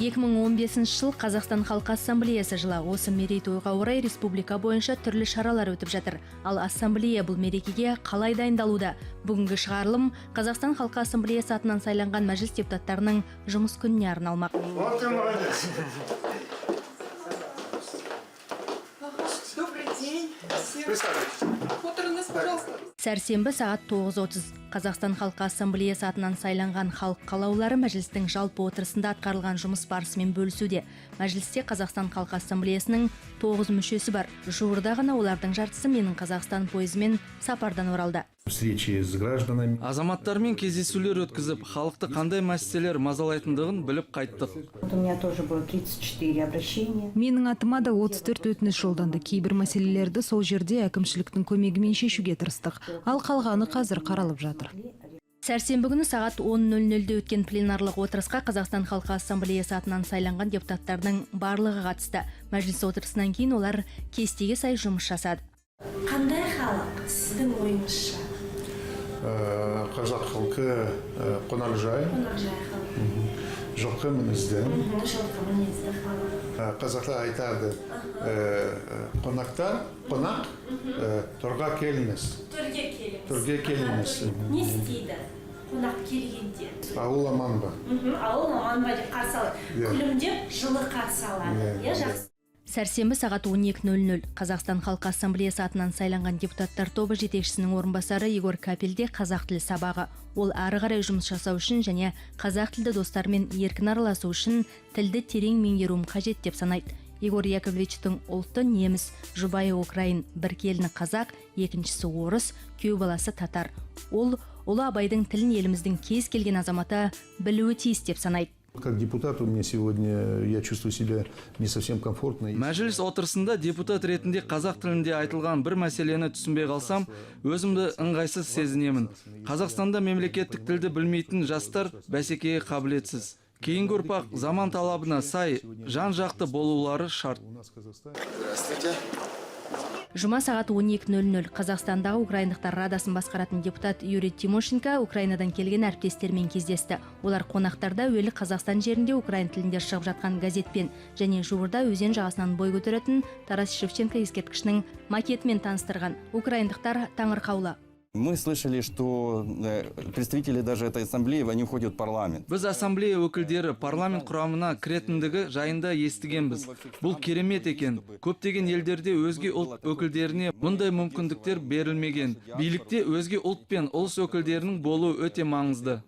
2015 жыл Қазақстан Халқы Ассамблеясы жылы. Осы мерейтойға орай республика бойынша түрлі шаралар өтіп жатыр. Ал ассамблея бұл мерекеге қалай дайындалуда? Бүгінгі шығарылым Қазақстан Халқы Ассамблеясы атынан сайланған мәжіліс депутаттарының жұмыс күніне арналмақ. Добрый день. Сәрсенбі сағат 9:30 Қазақстан Халқы Ассамблеясы атынан сайланған халық қалаулылары мәжілістің жалпы отырысында атқарылған жұмыс барысымен бөлісуде. Мәжілісте Қазақстан Халқы Ассамблеясының 9 мүшесі бар. Жуырда ғана олардың жартысы менің Қазақстан пойызымен сапардан оралды. Встречи с гражданами. Азаматтармен кездесулер өткізіп, халықты қандай мәселелер мазалайтындығын біліп қайттық. У меня тоже было 34 обращения. Менің атыма да 34 өтініш жолданды. Кейбір мәселелерді сол жерде әкімшіліктің көмегімен шешуге тырыстық. Ал қалғаны қазір қаралып жатыр. Сәрсенбі күні сағат 10:00-де өткен пленарлық отырысқа Қазақстан Халқы Ассамблеясы атынан сайланған депутаттардың барлығы қатысты. Мәжіліс отырысынан кейін олар кестеге сай жұмыс жасады. Қандай халық сіздің ойыңызша? Қазақ халқы қонақжай. Жылқы мінезді. Қазақта айтады, қонақ торға келіңіз. Төрге келіңіз. Не істейді қонақ келгенде? Ауыл аман ба? Ауыл аман ба деп қарсы алады. Күлімдеп жылы қарсы алады. Жақсы. Сәрсенбі сағат 12:00 Қазақстан Халқы Ассамблеясы атынан сайланған депутаттар тобы жетекшісінің орынбасары Егор Капелде қазақ тілі сабағы. Ол ары қарай жұмыс жасау үшін және қазақ тілді достармен еркін араласу үшін тілді терең меңгеруім қажет деп санайды. Егор Яковлевичтің ұлты неміс, жұбайы украин, бір келіні қазақ, екіншісі орыс, күйеу баласы татар. Ол ұлы Абайдың тілін еліміздің кез келген азаматы білуі тиіс деп санайды. Как депутат у меня сегодня я чувствую себя не совсем комфортно. Мәжіліс отырысында депутат ретінде қазақ тілінде айтылған бір мәселені түсінбей қалсам, өзімді ыңғайсыз сезінемін. Қазақстанда мемлекеттік тілді білмейтін жастар бәсекеге қабілетсіз. Кейінгі ұрпақ заман талабына сай жан-жақты болулары шарт. Здравствуйте. Жұма сағат 12:00 Қазақстандағы украиндықтар радасын басқаратын депутат Юрий Тимошенко Украинадан келген әріптестермен кездесті. Олар қонақтарда әуелі Қазақстан жерінде украин тілінде шығып жатқан газетпен және жуырда өзен жағасынан бой көтеретін Тарас Шевченко ескерткішінің макетімен таныстырған. Украиндықтар таңырқаулы. Мы слышали, что представители даже этой ассамблеи, они входят в парламент. Біз ассамблея өкілдері парламент құрамына кіретіндігі жайында естігенбіз. Бұл керемет екен. Көптеген елдерде өзге ұлт өкілдеріне мұндай мүмкіндіктер берілмеген. Билікте өзге ұлт пен ұлыс өкілдерінің болуы өте маңызды.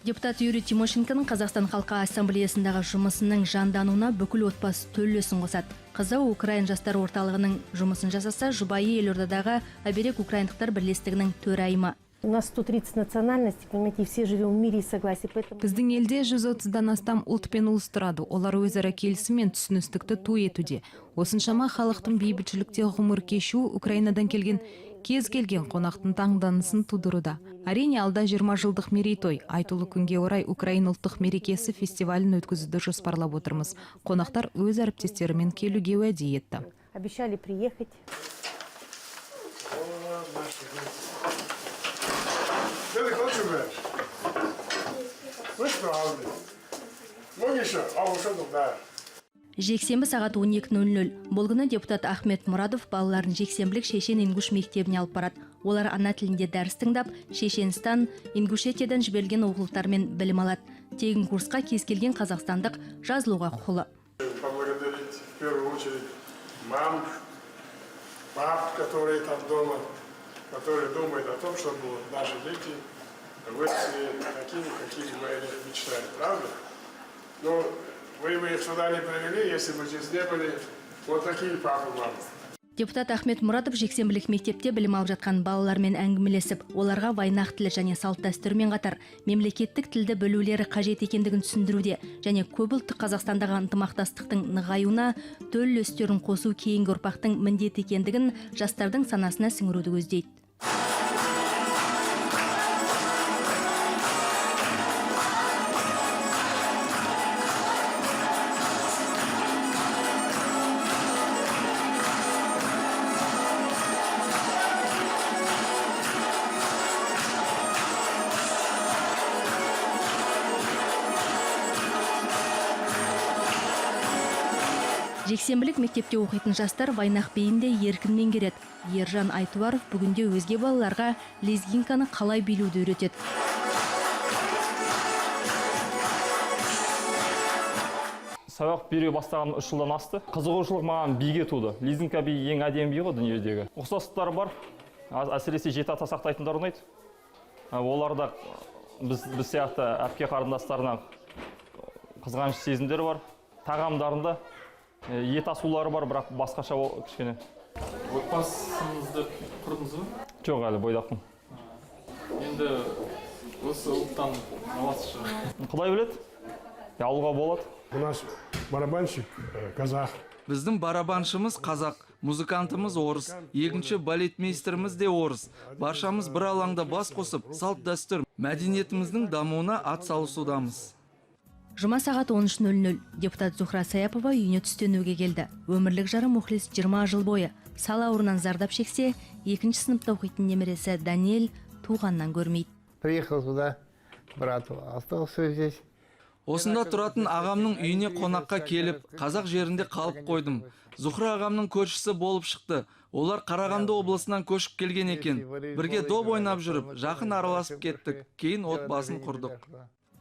Депутат Юрий Тимошенконың Қазақстан Халқы Ассамблеясындағы жұмысының жандануына бүкіл отбасы төлесін қосады. Қызы Украин жастар орталығының жұмысын жасаса, жұбайы елордадағы Оберег украиндықтар бірлестігінің төрайымы. У нас 130 национальностей, понимаете, все живем в мире и согласии. Поэтому... Біздің елде 130-дан астам ұлт пен ұлыс тұрады. Олар өзара келісім мен түсіністікті той етуде. Осыншама халықтың бейбітшілікте ғұмыр кешу Украинадан келген кез келген қонақтың таңданысын тудыруда. Әрине алда 20 жылдық мерейтой. Айтулы күнге орай Украин ұлттық мерекесі фестивалін өткізуді жоспарлап отырмыз. Қонақтар өз әріптестерімен келуге уәде етті. Обещали приехать. Жексенбі сағат 12:00 бұл күні депутат Ахмет Мұрадов балаларын жексенбілік Шешен Ингуш мектебіне алып барады. Олар ана тілінде дәріс тыңдап, Шешенстан, Ингушетиядан жіберілген оқулықтармен білім алады. Тегін курсқа кез келген қазақстандық жазылуға құқылы. Поблагодарить в первую очередь мам, пап, которые там дома, которые думают о том, чтобы наши дети выросли такими, какими мы о них мечтали, правда? Но вы их сюда не привели, если бы здесь не были вот такие папы, мамы. Депутат Ахмет Мұрадов жексенбілік мектепте білім алып жатқан балалармен әңгімелесіп, оларға вайнақ тілі және салт дәстүрмен қатар мемлекеттік тілді білулері қажет екендігін түсіндіруде және көпұлтты Қазақстандағы ынтымақтастықтың нығаюына төл үлестерін қосу кейінгі ұрпақтың міндеті екендігін жастардың санасына сіңіруді көздейді. Жексенбілік мектепте оқитын жастар вайнақ биін де еркін меңгереді. Ержан Айтуаров бүгінде өзге балаларға лезгинканы қалай билеуді үйретеді. Сабақ бере бастаған 3 жылдан асты. Қызығушылық маған биге туды. Лезгинка би ең әдемі би ғой дүниедегі. Ұқсастықтары бар. Әсіресе жеті ата сақтайтындар ұнайды. Оларда біз сияқты әпке қарындастарына қызғаныш сезімдері бар. Тағамдарында ет асулары бар, бірақ басқаша кішкене. Отбасыңызды құрдыңыз ба? Жоқ, әлі бойдақпын. Енді осы ұлттан аласыз шығар. Құдай біледі. Алуға болады. У нас барабанщик казах. Біздің барабаншымыз қазақ, музыкантымыз орыс, екінші балетмейстеріміз де орыс. Баршамыз бір алаңда бас қосып, салт дәстүр, мәдениетіміздің дамуына ат салысудамыз. Жұма сағат 13:00 депутат Зухра Саяпова үйіне түстенуге келді. Өмірлік жары Мұхлис 20 жыл бойы сал ауруынан зардап шексе, 2-ші сыныпта оқитын немересі Даниэль туғаннан көрмейді. Приехал туда, брату, остался здесь. Осында тұратын ағамның үйіне қонаққа келіп, қазақ жерінде қалып қойдым. Зухра ағамның көршісі болып шықты. Олар Қарағанды облысынан көшіп келген екен. Бірге доп ойнап жүріп, жақын араласып кеттік. Кейін отбасын құрдық.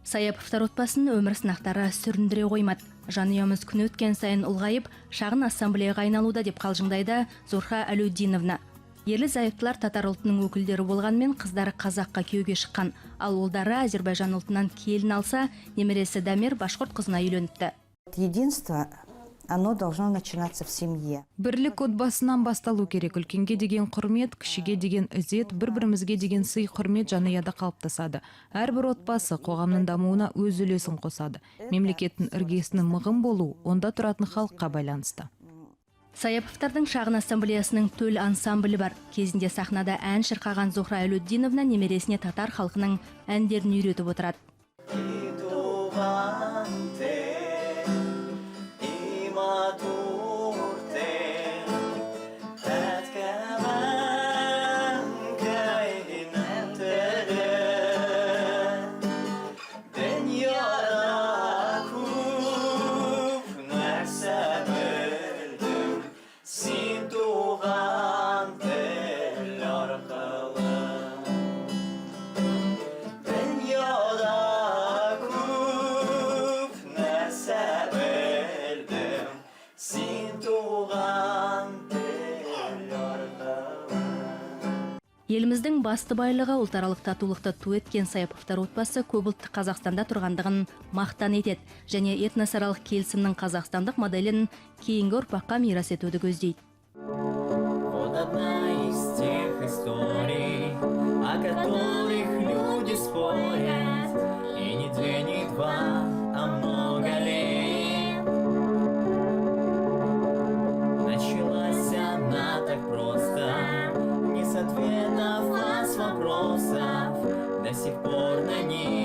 Саяповтар отбасын өмір сынақтары сүріндіре қоймады. Жанұямыз күн өткен сайын ұлғайып, шағын ассамблеяға айналуда деп қалжыңдайды Зухра Әлеудиновна. Ерлі зайыптылар татар ұлтының өкілдері болғанмен қыздары қазаққа күйеуге шыққан. Ал ұлдары Азербайжан ұлтынан келін алса, немересі Дамир башқұрт қызына үйленіпті. Единство, оно должно начинаться в семье. Бірлік отбасынан басталу керек. Үлкенге деген құрмет, кішіге деген ізет, бір-бірімізге деген сый құрмет жанұяда қалыптасады. Әрбір отбасы қоғамның дамуына өз үлесін қосады. Мемлекеттің іргесінің мығым болу, онда тұратын халыққа байланысты. Саяповтардың шағын ассамблеясының төл ансамблі бар. Кезінде сахнада ән шырқаған Зухра Әлеудиновна немересіне татар халқының әндерін үйретіп отырады. Еліміздің басты байлығы ұлтаралық татулықты ту еткен Саяповтар отбасы көпұлтты Қазақстанда тұрғандығын мақтан етеді және этносаралық келісімнің қазақстандық моделін кейінгі ұрпаққа мирас етуді көздейді. Вопросов до сих пор на ней.